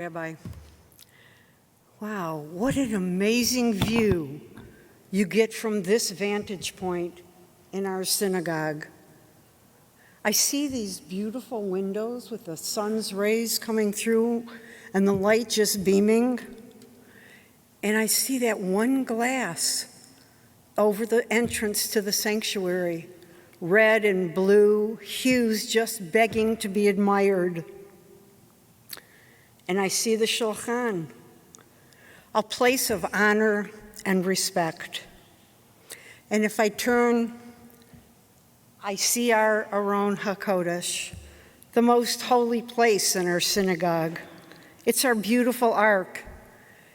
Rabbi, wow, what an amazing view you get from this vantage point in our synagogue. I see these beautiful windows with the sun's rays coming through and the light just beaming. And I see that one glass over the entrance to the sanctuary, red and blue hues just begging to be admired. And I see the shulchan, a place of honor and respect. And if I turn, I see our Aron HaKodesh, the most holy place in our synagogue. It's our beautiful ark,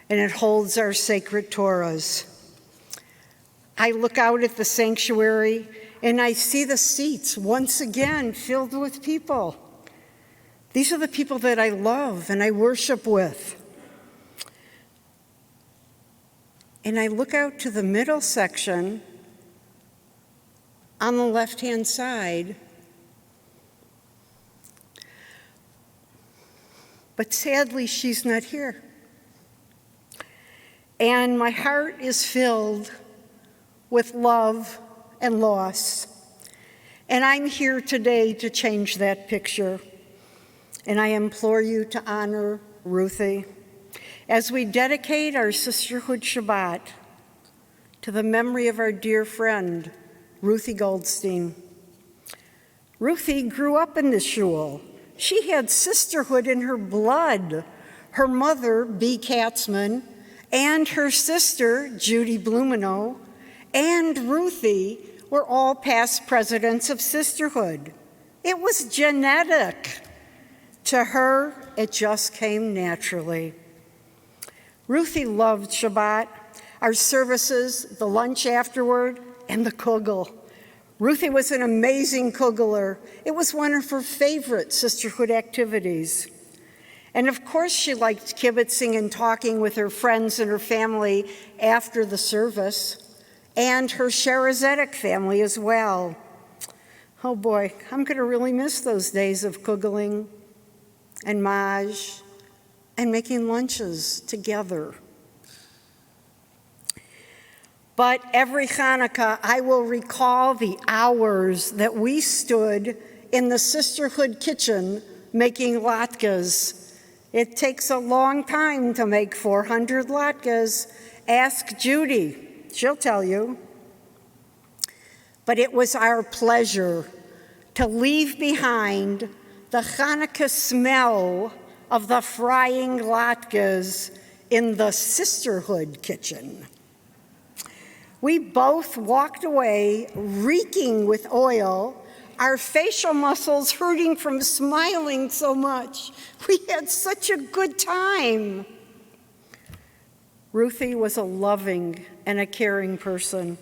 and it holds our sacred Torahs. I look out at the sanctuary, and I see the seats once again filled with people. These are the people that I love and I worship with. And I look out to the middle section on the left-hand side. But sadly, she's not here. And my heart is filled with love and loss. And I'm here today to change that picture. And I implore you to honor Ruthe as we dedicate our Sisterhood Shabbat to the memory of our dear friend, Ruthe Goldstein. Ruthe grew up in the shul. She had sisterhood in her blood. Her mother, Bea Katzman, and her sister, Judy Blumenau, and Ruthe were all past presidents of Sisterhood. It was genetic. To her, it just came naturally. Ruthe loved Shabbat, our services, the lunch afterward, and the kugel. Ruthe was an amazing kugeler. It was one of her favorite sisterhood activities. And of course, she liked kibitzing and talking with her friends and her family after the service, and her Zedek family as well. Oh boy, I'm going to really miss those days of kugeling and maj, and making lunches together. But every Hanukkah, I will recall the hours that we stood in the Sisterhood kitchen making latkes. It takes a long time to make 400 latkes. Ask Judy, she'll tell you. But it was our pleasure to leave behind the Hanukkah smell of the frying latkes in the Sisterhood kitchen. We both walked away reeking with oil, our facial muscles hurting from smiling so much. We had such a good time. Ruthe was a loving and a caring person.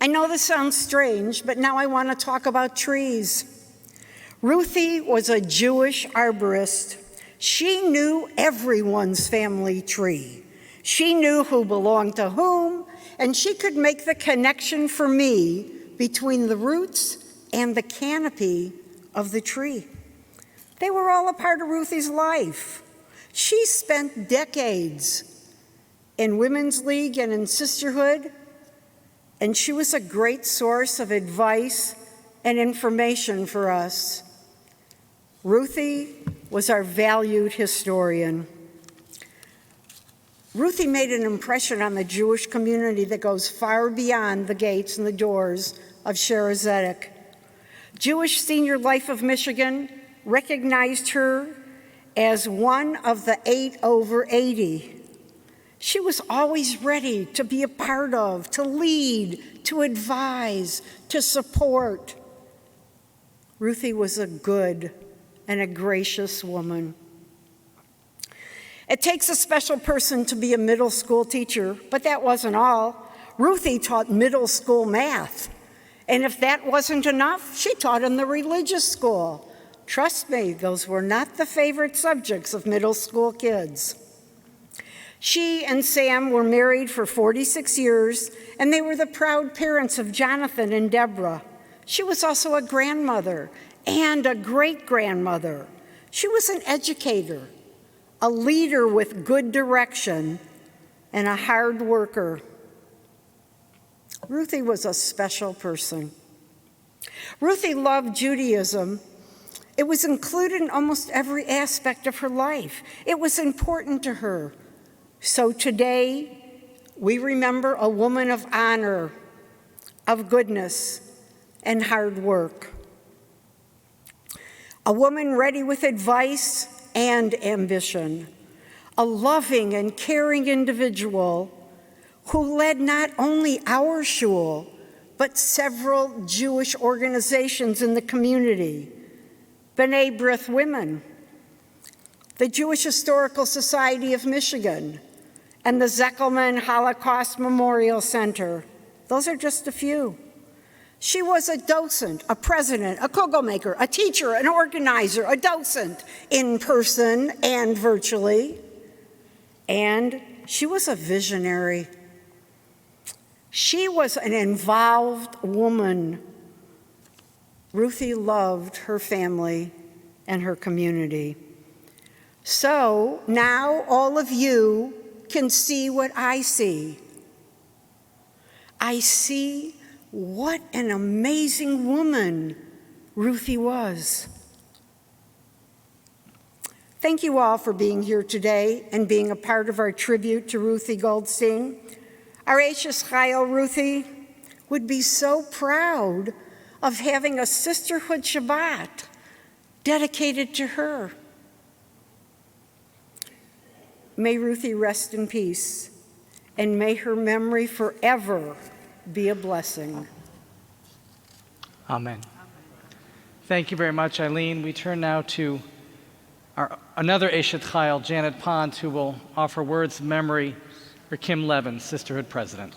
I know this sounds strange, but now I want to talk about trees. Ruthe was a Jewish arborist. She knew everyone's family tree. She knew who belonged to whom, and she could make the connection for me between the roots and the canopy of the tree. They were all a part of Ruthe's life. She spent decades in Women's League and in Sisterhood, and she was a great source of advice and information for us. Ruthe was our valued historian. Ruthe made an impression on the Jewish community that goes far beyond the gates and the doors of Shaarey Zedek. Jewish Senior Life of Michigan recognized her as one of the 8 over 80. She was always ready to be a part of, to lead, to advise, to support. Ruthe was a good and a gracious woman. It takes a special person to be a middle school teacher, but that wasn't all. Ruthe taught middle school math. And if that wasn't enough, she taught in the religious school. Trust me, those were not the favorite subjects of middle school kids. She and Sam were married for 46 years, and they were the proud parents of Jonathan and Deborah. She was also a grandmother and a great-grandmother. She was an educator, a leader with good direction, and a hard worker. Ruthe was a special person. Ruthe loved Judaism. It was included in almost every aspect of her life. It was important to her. So today, we remember a woman of honor, of goodness, and hard work. A woman ready with advice and ambition. A loving and caring individual who led not only our shul, but several Jewish organizations in the community. B'nai B'rith Women, the Jewish Historical Society of Michigan, and the Zeckelman Holocaust Memorial Center. Those are just a few. She was a docent, a president, a kugel maker, a teacher, an organizer, a docent, in person and virtually. And she was a visionary. She was an involved woman. Ruthe loved her family and her community. So now all of you can see what I see. I see what an amazing woman Ruthe was. Thank you all for being here today and being a part of our tribute to Ruthe Goldstein. Our Ashes Chayil Ruthe would be so proud of having a Sisterhood Shabbat dedicated to her. May Ruthe rest in peace, and may her memory forever be a blessing. Amen. Thank you very much, Eileen. We turn now to another Eshet Chayil, Janet Pond, who will offer words of memory for Kim Levin, Sisterhood President.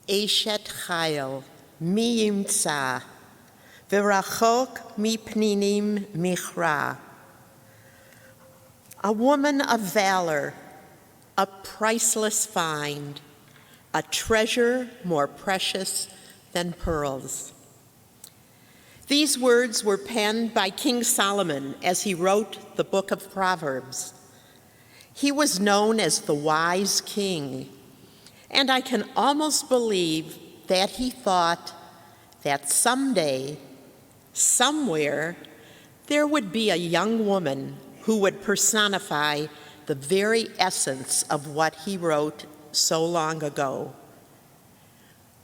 Eshet Chayil, mi yimtza, v'rachok mi pninim michra. A woman of valor, a priceless find, a treasure more precious than pearls. These words were penned by King Solomon as he wrote the book of Proverbs. He was known as the wise king, and I can almost believe that he thought that someday, somewhere, there would be a young woman who would personify the very essence of what he wrote so long ago.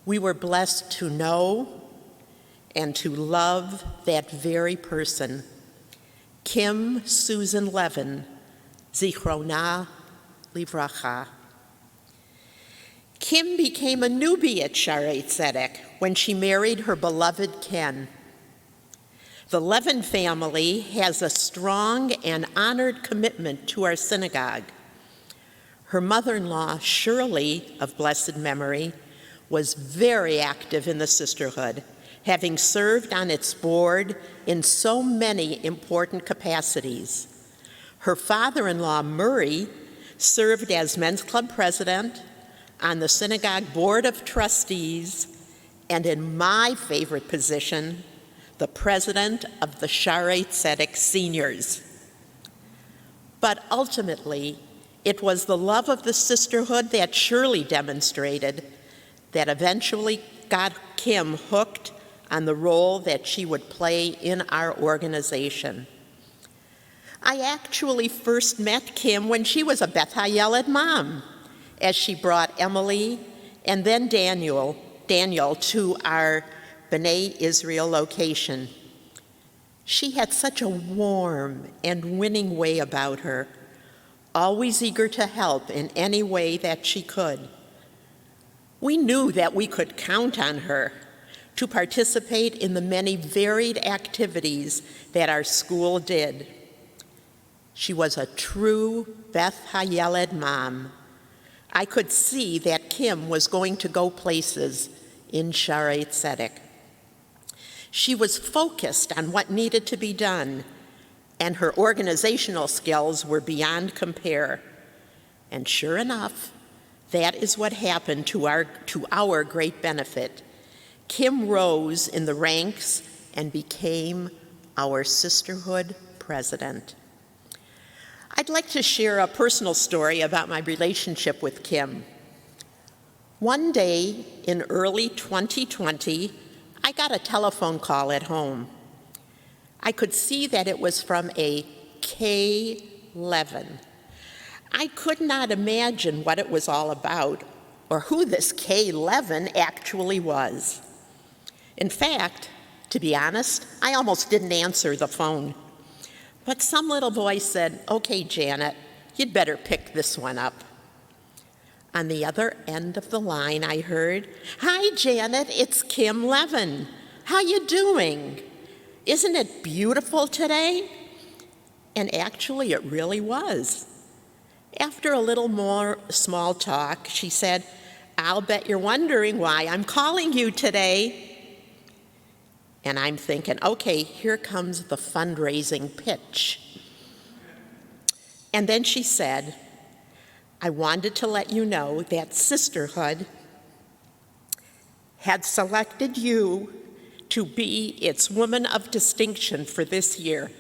We were blessed to know and to love that very person, Kim Susan Levin, Zichrona Livracha. Kim became a newbie at Shaarey Zedek when she married her beloved Ken. The Levin family has a strong and honored commitment to our synagogue. Her mother-in-law, Shaarey, of blessed memory, was very active in the sisterhood, having served on its board in so many important capacities. Her father-in-law, Murray, served as men's club president, on the synagogue board of trustees, and in my favorite position, the president of the Shaarey Zedek Seniors. But ultimately, it was the love of the sisterhood that Shaarey demonstrated that eventually got Kim hooked on the role that she would play in our organization. I actually first met Kim when she was a Beth Hayeled mom, as she brought Emily and then Daniel to our B'nai Israel location. She had such a warm and winning way about her, always eager to help in any way that she could. We knew that we could count on her. to participate in the many varied activities that our school did. She was a true Beth Hayeled mom. I could see that Kim was going to go places in Shaarey Zedek. She was focused on what needed to be done, and her organizational skills were beyond compare. And sure enough, that is what happened to our great benefit. Kim rose in the ranks and became our sisterhood president. I'd like to share a personal story about my relationship with Kim. One day in early 2020, I got a telephone call at home. I could see that it was from a Levin. I could not imagine what it was all about or who this Levin actually was. In fact, to be honest, I almost didn't answer the phone. But some little voice said, "Okay, Janet, you'd better pick this one up." On the other end of the line, I heard, "Hi, Janet, it's Kim Levin. How you doing? Isn't it beautiful today?" And actually, it really was. After a little more small talk, she said, "I'll bet you're wondering why I'm calling you today." And I'm thinking, okay, here comes the fundraising pitch. And then she said, "I wanted to let you know that Sisterhood had selected you to be its Woman of Distinction for this year."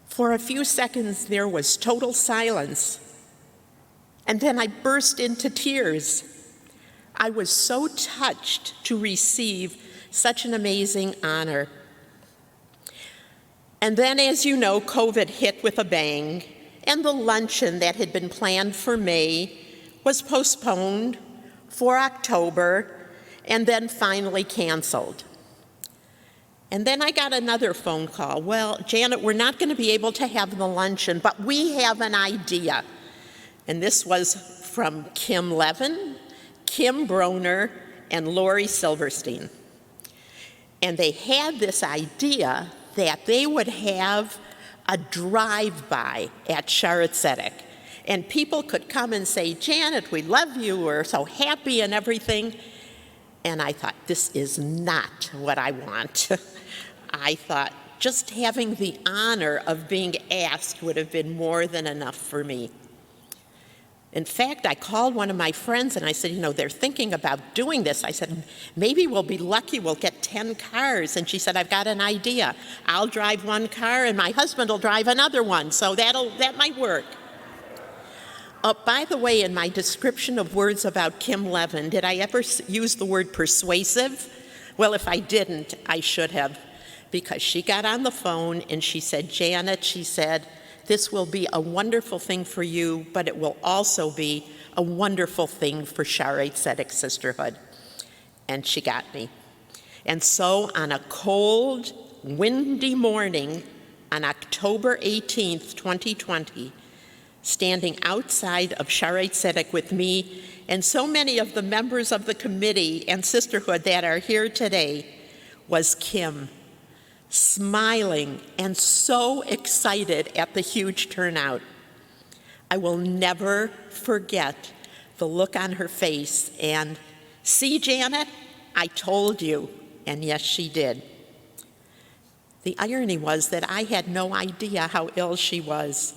For a few seconds, there was total silence. And then I burst into tears. I was so touched to receive such an amazing honor. And then, as you know, COVID hit with a bang, and the luncheon that had been planned for May was postponed for October and then finally canceled. And then I got another phone call. "Well, Janet, we're not going to be able to have the luncheon, but we have an idea." And this was from Kim Levin, Kim Broner, and Lori Silverstein. And they had this idea that they would have a drive-by at Shaarey Zedek. And people could come and say, "Janet, we love you, we're so happy," and everything. And I thought, this is not what I want. I thought just having the honor of being asked would have been more than enough for me. In fact, I called one of my friends and I said, "They're thinking about doing this." I said, "Maybe we'll be lucky, we'll get 10 cars. And she said, "I've got an idea. I'll drive one car and my husband will drive another one, so that might work." By the way, in my description of words about Kim Levin, did I ever use the word persuasive? Well, if I didn't, I should have, because she got on the phone and she said, "Janet," she said, "this will be a wonderful thing for you, but it will also be a wonderful thing for Shaarey Zedek Sisterhood." And she got me. And so on a cold, windy morning on October 18th, 2020, standing outside of Shaarey Zedek with me and so many of the members of the committee and sisterhood that are here today was Kim, smiling and so excited at the huge turnout. I will never forget the look on her face and, "See, Janet, I told you," and yes, she did. The irony was that I had no idea how ill she was.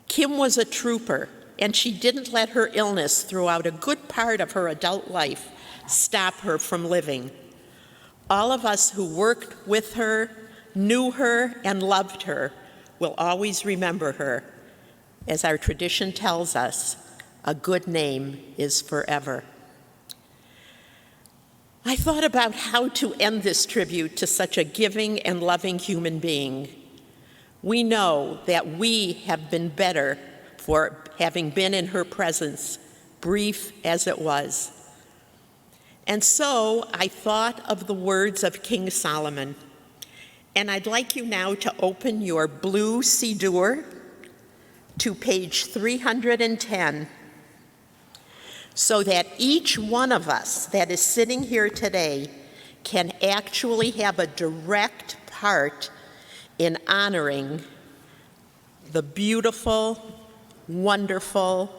Kim was a trooper, and she didn't let her illness throughout a good part of her adult life stop her from living. All of us who worked with her, knew her, and loved her will always remember her. As our tradition tells us, a good name is forever. I thought about how to end this tribute to such a giving and loving human being. We know that we have been better for having been in her presence, brief as it was. And so I thought of the words of King Solomon. And I'd like you now to open your blue Siddur to page 310. so that each one of us that is sitting here today can actually have a direct part in honoring the beautiful, wonderful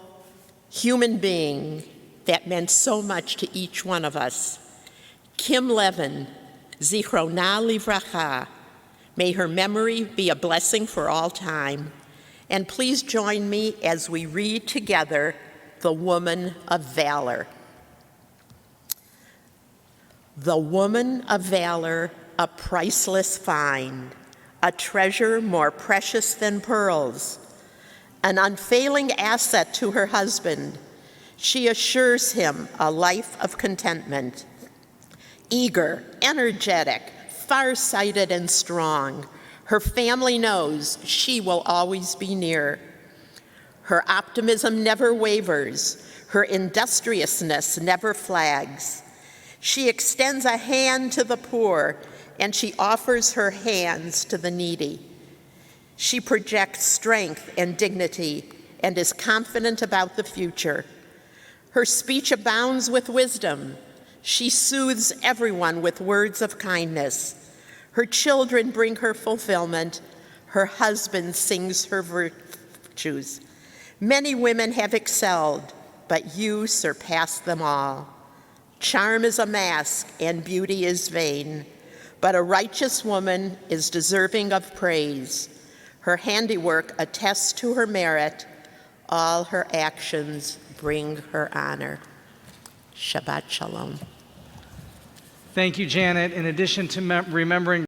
human being that meant so much to each one of us. Kim Levin, Zichrona Livracha, may her memory be a blessing for all time. And please join me as we read together The Woman of Valor. The woman of valor, a priceless find, a treasure more precious than pearls, an unfailing asset to her husband. She assures him a life of contentment. Eager, energetic, far-sighted, and strong, her family knows she will always be near. Her optimism never wavers. Her industriousness never flags. She extends a hand to the poor, and she offers her hands to the needy. She projects strength and dignity and is confident about the future. Her speech abounds with wisdom. She soothes everyone with words of kindness. Her children bring her fulfillment. Her husband sings her virtues. Many women have excelled, but you surpass them all. Charm is a mask and beauty is vain, but a righteous woman is deserving of praise. Her handiwork attests to her merit. All her actions bring her honor. Shabbat Shalom. Thank you, Janet. In addition to remembering